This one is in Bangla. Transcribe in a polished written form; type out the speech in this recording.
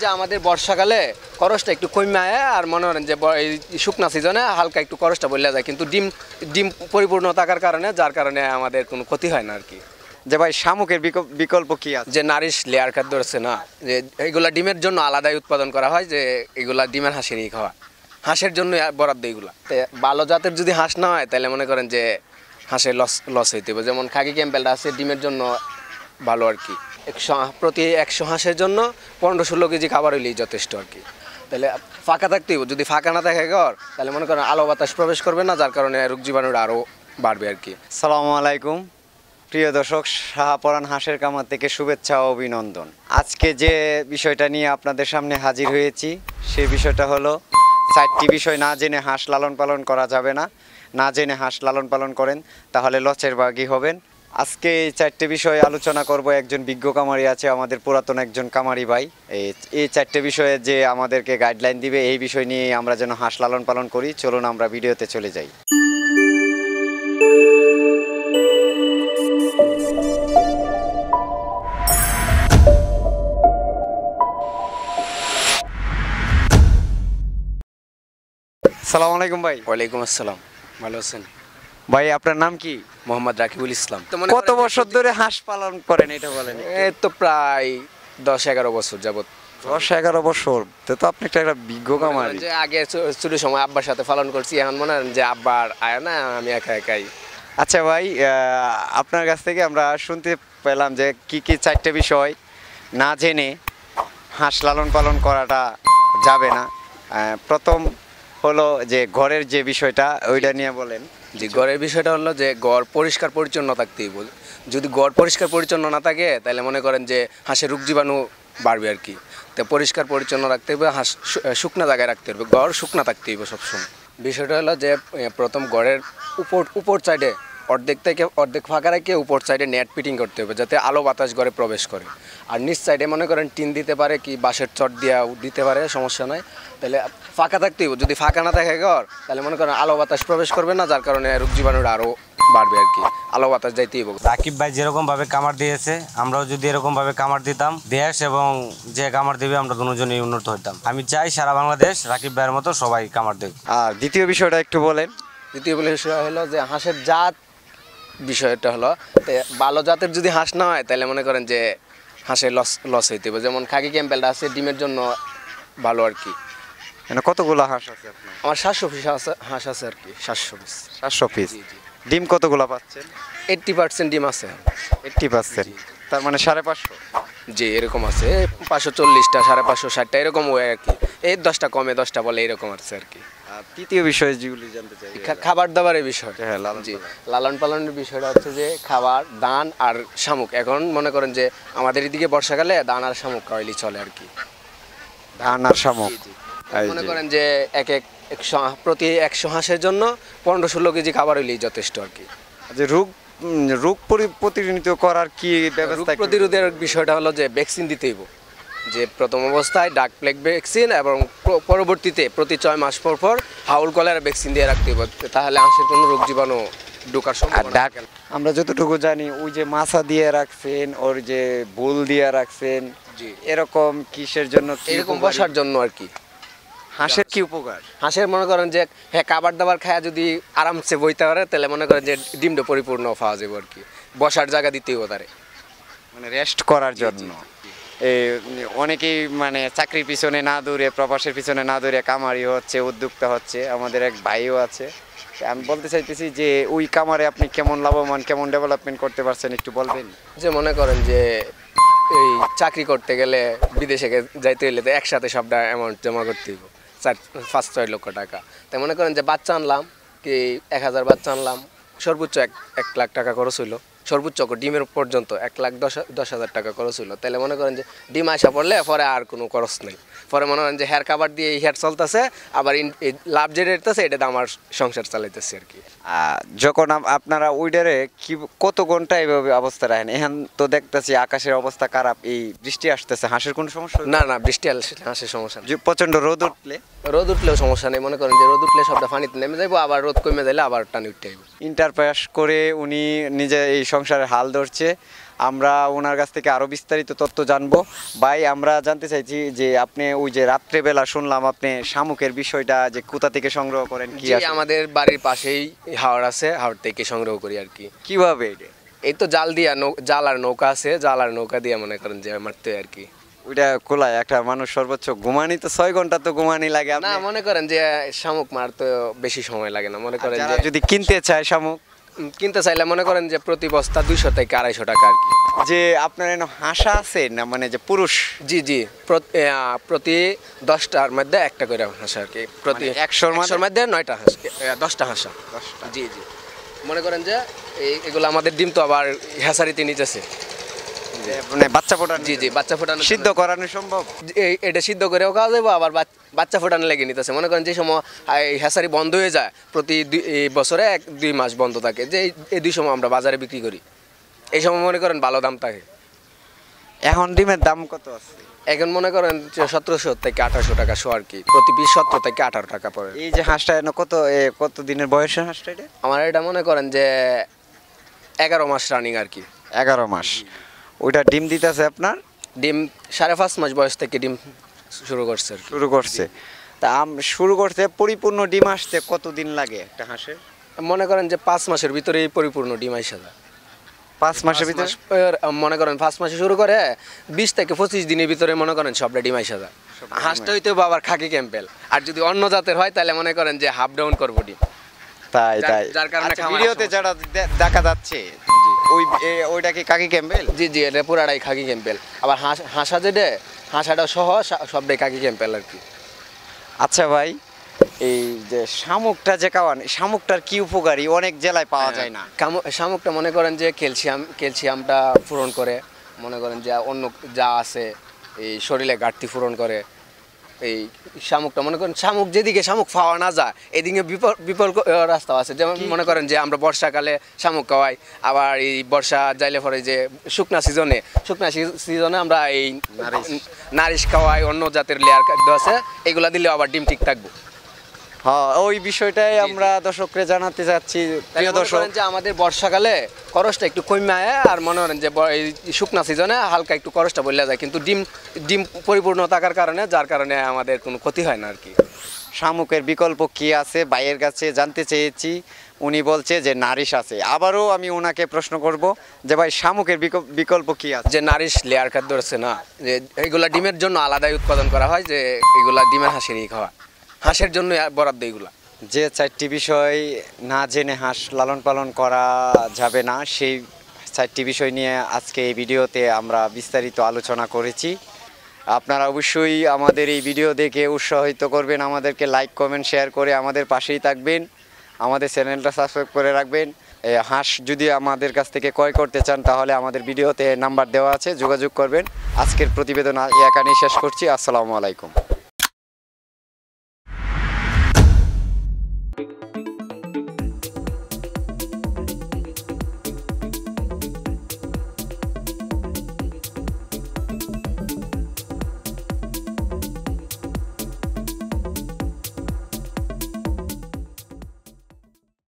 যে আমাদের বর্ষাকালে খরচটা একটু কমে আয় আর মনে করেন যে এই শুকনা সিজনে হালকা একটু খরচটা বললে যায়, কিন্তু ডিম ডিম পরিপূর্ণ থাকার কারণে যার কারণে আমাদের কোনো ক্ষতি হয় না আর কি। যে ভাই শামুকের বিকল্প কি আছে? যে নারিশ লেয়ার খাদ্য আছে না, যে এইগুলা ডিমের জন্য আলাদাই উৎপাদন করা হয়, যে এগুলা ডিমের হাঁসেরই খাওয়া, হাঁসের জন্য বরাদ্দ এগুলা। ভালো জাতের যদি হাঁস না হয় তাহলে মনে করেন যে হাঁসের লস হইতে হবে। যেমন খাকি ক্যাম্পেলটা আছে ডিমের জন্য ভালো আর কি, প্রতি 100 হাঁসের জন্য 15-16 কেজি খাবার হইলেই যথেষ্ট আর কি। তাহলে ফাঁকা থাকতেই, যদি ফাঁকা না থাকে ঘর তাহলে মনে করেন আলো বাতাস প্রবেশ করবে না, যার কারণে রোগ জীবাণুটা আরও বাড়বে আর কি। আসসালামু আলাইকুম প্রিয় দর্শক, শাহপরান হাঁসের কামার থেকে শুভেচ্ছা ও অভিনন্দন। আজকে যে বিষয়টা নিয়ে আপনাদের সামনে হাজির হয়েছি সেই বিষয়টা হলো 4টি বিষয় না জেনে হাঁস লালন পালন করা যাবে না। না জেনে হাঁস লালন পালন করেন তাহলে লসের ভাগী হবেন। আজকে এই 4টে বিষয়ে আলোচনা করব। একজন বিজ্ঞ কামারি আছে, আমাদের পুরাতন একজন কামারি ভাই। এই 4টে বিষয়ে যে আমাদেরকে গাইডলাইন দিবে, এই বিষয় নিয়ে আমরা যেন হাঁস লালন পালন করি। চলুন আমরা ভিডিওতে চলে যাই। আসসালামু আলাইকুম ভাই। ওয়ালাইকুম আসসালাম, ভালো আছেন ভাই? আপনার নাম কি? মোহাম্মদ রাকিবুল ইসলাম। কত বছর ধরে হাঁস পালন করেন এটা বলেন? এই তো প্রায় 10-11 বছর যাবত। 10-11 বছর তো আপনি একটা বিজ্ঞ কামারি। যে আগে ছোট সময় আব্বার সাথে পালন করছি, এখন মনে হয় যে আব্বার আয় না, আমি একা একাই। আচ্ছা ভাই, আপনার কাছ থেকে আমরা শুনতে পেলাম যে কি 4টে বিষয় না জেনে হাঁস লালন পালন করাটা যাবে না। প্রথম হলো যে ঘরের যে বিষয়টা, ওইটা নিয়ে বলেন। যে ঘরের বিষয়টা হলো যে ঘর পরিষ্কার পরিচ্ছন্ন থাকতেই বল। যদি ঘর পরিষ্কার পরিচ্ছন্ন না থাকে তাহলে মনে করেন যে হাঁসের রোগ জীবাণু বাড়বে আর কি। তো পরিষ্কার পরিচ্ছন্ন রাখতে হবে, হাঁস শুকনা জায়গায় রাখতে হবে, ঘর শুকনা থাকতে হবে সবসময়। বিষয়টা হলো যে প্রথম ঘরের উপর সাইডে অর্ধেক ফাঁকা রেখে উপর সাইডে নেট ফিটিং করতে হবে, যাতে আলো বাতাস ঘরে প্রবেশ করে। আর নিচ সাইডে মনে করেন টিন দিতে পারে, কি বাঁশের চট দিয়া দিতে পারে, সমস্যা নয়। তাহলে ফাঁকা থাকতেই, যদি ফাঁকা না থাকে ঘর তাহলে মনে করেন আলো বাতাস প্রবেশ করবে না, যার কারণে রোগ জীবাণুটা আরও বাড়বে আর কি। আলো বাতাস যাইতেই হবে। রাকিব ভাই যেরকম ভাবে কামার দিয়েছে, আমরাও যদি এরকম ভাবে কামার দিতাম, দেশ এবং যে কামার দিবে আমরা দুজনেই উন্নত হইতাম। আমি চাই সারা বাংলাদেশ রাকিব ভাইয়ের মতো সবাই কামার দেখ। আর দ্বিতীয় বিষয়টা একটু বলেন। দ্বিতীয় বিষয় হলো যে হাঁসের জাত। বিষয়টা হলো ভালো জাতের যদি হাঁস না হয় তাহলে মনে করেন যে হাঁসের লস হইতে হবে। যেমন খাকি ক্যাম্পেলটা আছে ডিমের জন্য ভালো আর কি। কতগুলো হাঁস আছে আপনার? আমার 700 পিস হাঁস আছে আর কি। 700 পিস। 700 পিস। ডিম কতগুলো পাচ্ছেন? 80% ডিম আছে। 80%, তার মানে 550। জি, এরকম আছে 540টা, 550-60টা এরকম ওই আর কি। এই 10টা কমে 10টা বলে এরকম আছে আর কি। তৃতীয় বিষয় যেগুলি জানতে চাই, খাবার দাবারের বিষয়। হ্যাঁ, জি, লালন পালনের বিষয়টা হচ্ছে যে খাবার, দান আর শামুক। এখন মনে করেন যে আমাদের এদিকে বর্ষাকালে দান আর শামুক খাওয়াইলেই চলে আর কি। ধান আর শামুক। মনে করেন যে প্রতি 100 হাঁসের জন্য 15-16 কেজি খাবার হইলেই যথেষ্ট আর কি। যে রোগ প্রতিরোধ করার কি ব্যবস্থা? প্রতিরোধের বিষয়টা হলো যে ভ্যাকসিন দিতেই হবে। যে প্রথম অবস্থায় ডাক প্লেগ ভ্যাকসিন এবং পরবর্তীতে প্রতি 6 মাস পর পর হাউল কলেরা ভ্যাকসিন দিয়ে রাখতে হবে, তাহলে হাঁসের কোনো রোগ জীবাণু ঢোকার সম্ভাবনা থাকে না। আমরা যতটুকু জানি ওই যে মাছা দিয়ে রাখছেন, ওর যে বুল দিয়ে রাখছেন, এরকম কিসের জন্য? এরকম বসার জন্য আর কি। হাঁসের কি উপকার? হাঁসের মনে করেন যে হ্যাঁ, খাবার দাবার খায়া যদি আরামসে বইতে পারে তাহলে মনে করেন যে ডিমটা পরিপূর্ণ পাওয়া যাবে আর কি। বসার জায়গা দিতেই হবে তারে, মানে রেস্ট করার জন্য। অনেকেই মানে চাকরির পিছনে না দৌড়ে, প্রবাসের পিছনে না দৌড়ে কামারি হচ্ছে, উদ্যোক্তা হচ্ছে। আমাদের এক ভাইও আছে। আমি বলতে চাইতেছি যে ওই কামারে আপনি কেমন লাভবান, কেমন ডেভেলপমেন্ট করতে পারছেন একটু বলবেন? যে মনে করেন যে এই চাকরি করতে গেলে বিদেশে যাইতে হলে তো একসাথে সবটা অ্যামাউন্ট জমা করতে হবে, 5-6 লক্ষ টাকা। তাই মনে করেন যে বাচ্চা আনলাম, কি 1000 বাচ্চা আনলাম, সর্বোচ্চ 1 লাখ টাকা খরচ হইলো। সর্বোচ্চ ডিমের পর্যন্ত 1,10,000 টাকা খরচ হইলো। তাহলে মনে করেন যে ডিম আসা পড়লে পরে আর কোনো খরচ নেই। পরে মনে করেন যে হেয়ার কাভার দিয়ে হেয়ার চলতেছে, আবার লাভ যেটা এরতেছে এটা আমার সংসার চালাইতেছে আর কি। যখন আপনারা উইডারে কি কত ঘন্টা এইভাবে অবস্থা রাখেন? এখন তো দেখতেছি আকাশের অবস্থা খারাপ, এই বৃষ্টি আসতেছে, হাঁসের কোনো সমস্যা? না, বৃষ্টি আসলে হাঁসের সমস্যা নেই। প্রচন্ড রোদ উঠলেও সমস্যা নেই। মনে করেন যে রোদ উঠলে সবটা পানিতে নেমে যাইবো, আবার রোদ কমে যাইলে আবার টানি উঠতে আইব। ইন্টারপাস করে উনি নিজে এই সংসারে হাল ধরছে। আমরা ওনার কাছ থেকে আরো বিস্তারিত তথ্য জানবো। ভাই, আমরা জানতে চাইছি যে আপনি ওই যে রাত্রেবেলা শুনলাম আপনি শামুকের বিষয়টা যে কোথা থেকে সংগ্রহ করেন, কি জি, আসলে? আমাদের বাড়ির পাশেই হাওড় আছে, হাওড় থেকে সংগ্রহ করি আর কি। কিভাবে এটা? এই তো জাল দিয়া জাল আর নৌকা আছে, জাল আর নৌকা দিয়ে মনে করেন যে মারতে হয় আর কি। ওইটা কোলায় একটা মানুষ সর্বোচ্চ ঘুমানি তো 6 ঘন্টা তো ঘুমানি লাগে। না, আপনি মনে করেন যে শামুক মারতে বেশি সময় লাগে না, মনে করেন যারা যে যদি কিনতে চায় শামুক, কিনতে চাইলে মনে করেন যে প্রতি বস্তা 200 থেকে 250 টাকা আর কি। যে আপনার এনে হাসা আছে না, মানে যে পুরুষ জি জি, প্রতি 10টার মধ্যে একটা করে হাঁস আর কি। প্রতি মানে 100 100 মধ্যে 9টা হাঁস, 10টা হাঁস। 10টা। জি জি, মনে করেন যে এগুলো আমাদের ডিম তো আবার হ্যাসারিতে নিতেছে। মানে বাচ্চা ফোটানো, জি জি, বাচ্চা ফোটানো সিদ্ধ করানো সম্ভব? এটা সিদ্ধ করেও খাওয়া যাবে, আবার বাচ্চা ফোটানো লেগে নিতেছে। মনে করেন যে সময় এই হ্যাসারি বন্ধ হয়ে যায়, প্রতি এই বছরে 1-2 মাস বন্ধ থাকে, যে এই 2 সময় আমরা বাজারে বিক্রি করি। এই সময় মনে করেন ভালো দাম থাকে। এখন ডিমের দাম কত আছে? এখন মনে করেন 1700 থেকে 1800 টাকা শো আর কি, প্রতি পিস 17 থেকে 18 টাকা পড়ে। এই যে হাঁসটা এনে কত দিনের বয়সের হাঁসটা এটা? আমার এটা মনে করেন যে 11 মাস রানিং আর কি। 11 মাস। ওইটা ডিম দিতেছে আপনার? ডিম 5.5 মাস বয়স থেকে ডিম শুরু করছে আর কি। শুরু করছে। তা শুরু করতে পরিপূর্ণ ডিম আসতে কতদিন লাগে একটা হাঁসের? মনে করেন যে 5 মাসের ভিতরেই পরিপূর্ণ ডিম আইসা যায়। 5 মাসের ভিতরে? মনে করেন 5 মাসে শুরু করে 20 থেকে 25 দিনের ভিতরে মনে করেন সবটা ডিম আইসা যায়। হাঁসটা হইতে আবার খাকি ক্যাম্পেল, আর যদি অন্য জাতের হয় তাহলে মনে করেন যে হাফ ডাউন করবো ডিম। তাই তাই। যার কারণে আচ্ছা, খাওয়ার ভিডিওতে সমস্যা। যারা দেখা যাচ্ছে ওইটা কি কাকি ক্যাম্পেল? জি জি, এটা পুরাটাই খাকি ক্যাম্পেল। আবার হাঁসা যেটা, হাঁসাটা সহ সবটাই খাকি ক্যাম্পেল আর কি। আচ্ছা ভাই, এই যে শামুকটা যে খাওয়ান, শামুকটার কি উপকারী? অনেক জেলায় পাওয়া যায় না। শামুকটা মনে করেন যে ক্যালসিয়ামটা পূরণ করে, মনে করেন যে অন্য যা আছে এই শরীরে ঘাটতি পূরণ করে। এই শামুকটা মনে করেন শামুক যেদিকে শামুক পাওয়া না যায় এদিকে বিপল রাস্তা আছে। যেমন মনে করেন যে আমরা বর্ষাকালে শামুক খাওয়াই, আবার এই বর্ষা যাইলে পরে যে শুকনা সিজনে আমরা এই নারিশ খাওয়াই, অন্য জাতের লেয়ার খাদ্য আছে, এগুলা দিলে আবার ডিম ঠিক থাকবো। হ্যাঁ, ওই বিষয়টাই আমরা দর্শককে জানাতে চাচ্ছি। প্রিয় দর্শক, যে আমাদের বর্ষাকালে খরচটা একটু কমে আয়, আর মনে করেন যে এই শুকনা সিজনে হালকা একটু খরচটা বললে যায়, কিন্তু ডিম পরিপূর্ণ থাকার কারণে, যার কারণে আমাদের কোনো ক্ষতি হয় না আর কি। শামুকের বিকল্প কি আছে ভাইয়ের কাছে জানতে চেয়েছি। উনি বলছে যে নারিশ আছে। আবারও আমি ওনাকে প্রশ্ন করব যে ভাই, শামুকের বিকল্প কি আছে? যে নারিশ লেয়ার খাদ্য আছে না, যে এগুলা ডিমের জন্য আলাদাই উৎপাদন করা হয়, যে এগুলা ডিমের হাঁসেরই খাওয়া, হাঁসের জন্য বরাদ্দ এগুলা। যে 4টি বিষয় না জেনে হাঁস লালন পালন করা যাবে না, সেই 4টি বিষয় নিয়ে আজকে এই ভিডিওতে আমরা বিস্তারিত আলোচনা করেছি। আপনারা অবশ্যই আমাদের এই ভিডিও দেখে উৎসাহিত করবেন, আমাদেরকে লাইক কমেন্ট শেয়ার করে আমাদের পাশেই থাকবেন, আমাদের চ্যানেলটা সাবস্ক্রাইব করে রাখবেন। হাঁস যদি আমাদের কাছ থেকে ক্রয় করতে চান তাহলে আমাদের ভিডিওতে নাম্বার দেওয়া আছে, যোগাযোগ করবেন। আজকের প্রতিবেদন এখানেই শেষ করছি। আসসালামু আলাইকুম।